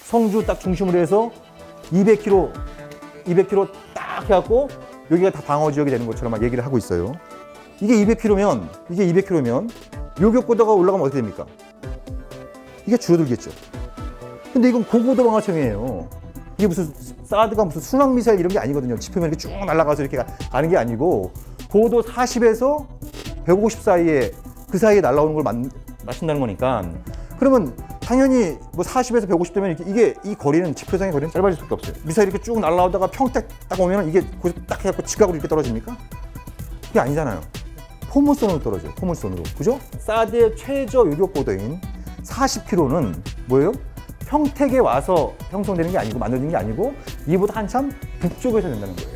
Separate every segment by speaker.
Speaker 1: 성주 딱 중심으로 해서 200km 딱 해갖고 여기가 다 방어 지역이 되는 것처럼 막 얘기를 하고 있어요. 이게 200km면 요격고도가 올라가면 어떻게 됩니까? 이게 줄어들겠죠. 근데 이건 고고도 방어청이에요. 이게 무슨 사드가 무슨 순항 미사일 이런 게 아니거든요. 지표면 이렇게 쭉 날아가서 이렇게 가는 게 아니고 고도 40에서 150 사이에 그 사이에 날아오는 걸 맞춘다는 거니까 그러면 당연히 뭐 40에서 150 되면 이게 이 거리는 지표상의 거리는 짧아질 수밖에 없어요. 미사일 이렇게 쭉 날아오다가 평택 딱 오면 이게 거기서 딱 해갖고 직각으로 이렇게 떨어집니까? 그게 아니잖아요. 포물선으로 떨어져요. 포물선으로. 그죠? 사드의 최저 요격 고도인 40km는 뭐예요? 평택에 와서 형성되는 게 아니고 만들어진 게 아니고 이보다 한참 북쪽에서 된다는 거예요.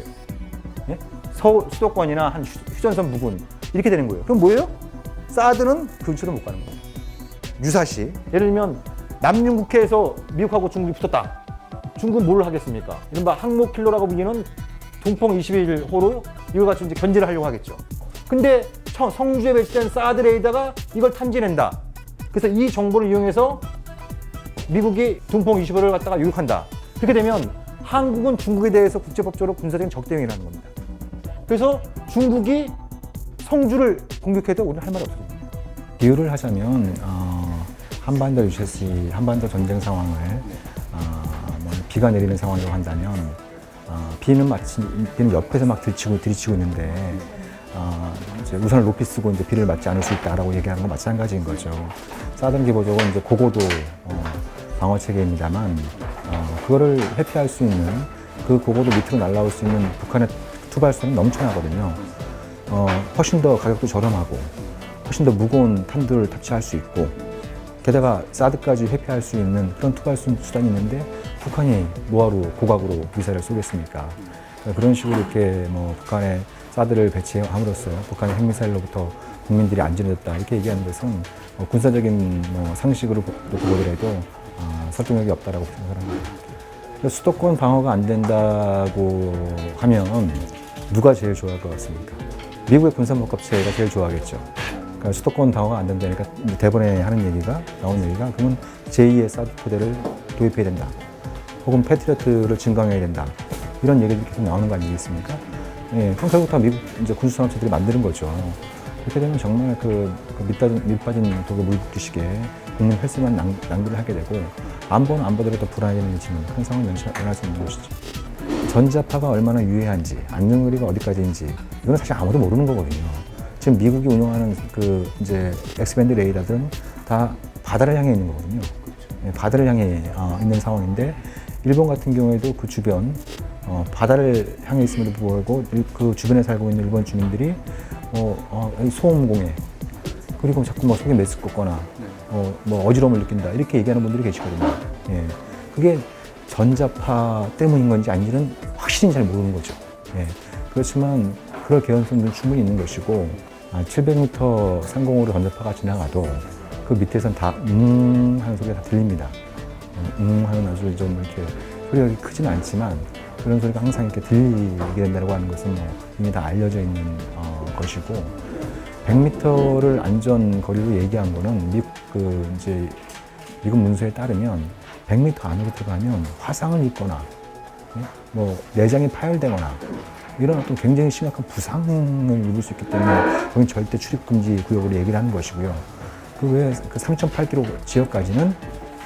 Speaker 1: 예? 서울 수도권이나 한 휴전선 부근 이렇게 되는 거예요. 그럼 뭐예요? 사드는 근처도 못 가는 거예요. 유사시 예를 들면 남중국해에서 미국하고 중국이 붙었다. 중국은 뭘 하겠습니까? 이른바 항모킬러라고 불리는 동풍 21호로 이걸 같이 이제 견제를 하려고 하겠죠. 근데 성주에 배치된 사드 레이더가 이걸 탐지낸다. 그래서 이 정보를 이용해서 미국이 둥풍 25를 갖다가 유격한다. 그렇게 되면 한국은 중국에 대해서 국제법적으로 군사적인 적대행위를 하는 겁니다. 그래서 중국이 성주를 공격해도 우리는 할 말이 없습니다.
Speaker 2: 비유를 하자면 한반도 유세시, 한반도 전쟁 상황을 비가 내리는 상황이라고 한다면 비는 옆에서 막 들이치고 있는데 이제 우산을 높이 쓰고 이제 비를 맞지 않을 수 있다라고 얘기하는 건 마찬가지인 거죠. 사드는 기본적으로 이제 고고도 방어 체계입니다만 그거를 회피할 수 있는 그 고고도 밑으로 날아올 수 있는 북한의 투발선은 넘쳐나거든요. 훨씬 더 가격도 저렴하고 훨씬 더 무거운 탄두를 탑재할 수 있고 게다가 사드까지 회피할 수 있는 그런 투발선 수단이 있는데 북한이 뭐하러 고각으로 미사일을 쏘겠습니까? 그런 식으로 이렇게 뭐 북한의 사드를 배치함으로써 북한의 핵미사일로부터 국민들이 안전해졌다 이렇게 얘기하는 것은 군사적인 상식으로 놓고 보더라도 설득력이 없다라고 생각합니다. 수도권 방어가 안 된다고 하면 누가 제일 좋아할 것 같습니까? 미국의 군사목합체가 제일 좋아하겠죠. 그러니까 수도권 방어가 안 된다니까 대본에 나온 얘기가 그러면 제2의 사드 포대를 도입해야 된다. 혹은 패트리어트를 증강해야 된다. 이런 얘기들이 계속 나오는 거 아니겠습니까? 예, 그럼 결국 다 미국 이제 군수산업체들이 만드는 거죠. 그렇게 되면 정말 밑빠진 독에 물 붓듯이 국민 헬스만 낭비를 하게 되고 안보는 안보대로 더 불안해지는 그런 상황이 연출할 수 있는 것이죠. 전자파가 얼마나 유해한지, 안전거리가 어디까지인지 이건 사실 아무도 모르는 거거든요. 지금 미국이 운영하는 이제 엑스밴드 레이더들은 다 바다를 향해 있는 거거든요. 예, 바다를 향해 있는 상황인데 일본 같은 경우에도 그 주변 바다를 향해 있음에도 불구하고 그 주변에 살고 있는 일본 주민들이 소음공해 그리고 자꾸 속에 메스껍거나 어지러움을 느낀다 이렇게 얘기하는 분들이 계시거든요. 예. 그게 전자파 때문인 건지 아닌지는 확실히 잘 모르는 거죠. 예. 그렇지만 그럴 개연성은 충분히 있는 것이고 700m 상공으로 전자파가 지나가도 그 밑에선 다 하는 소리가 다 들립니다. 하는 아주 좀 이렇게 소리가 크지는 않지만 그런 소리가 항상 이렇게 들리게 된다고 하는 것은 이미 다 알려져 있는 것이고 100m를 안전 거리로 얘기한 거는 미국 문서에 따르면 100m 안으로 들어가면 화상을 입거나 내장이 파열되거나 이런 어떤 굉장히 심각한 부상을 입을 수 있기 때문에 거긴 절대 출입 금지 구역으로 얘기를 하는 것이고요. 그 외에 그 3.8km 지역까지는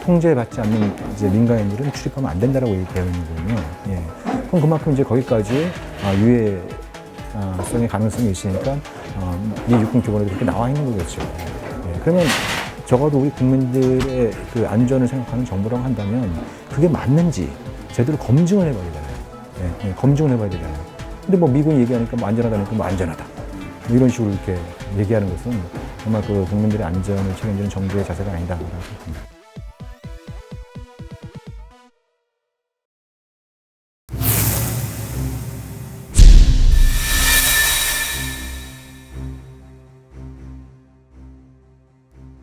Speaker 2: 통제받지 않는 이제 민간인들은 출입하면 안 된다라고 얘기되어 있는 거군요. 예. 그럼 그만큼 이제 거기까지 유해성의 가능성이 있으니까 미 육군 기본에도 그렇게 나와 있는 거겠죠. 예. 그러면 적어도 우리 국민들의 그 안전을 생각하는 정보라고 한다면 그게 맞는지 제대로 검증을 해봐야 되잖아요. 예. 검증을 해봐야 되잖아요. 근데 미군이 얘기하니까 안전하다니까 안전하다. 이런 식으로 이렇게 얘기하는 것은 정말 그 국민들의 안전을 책임지는 정부의 자세가 아니다라고 생각합니다.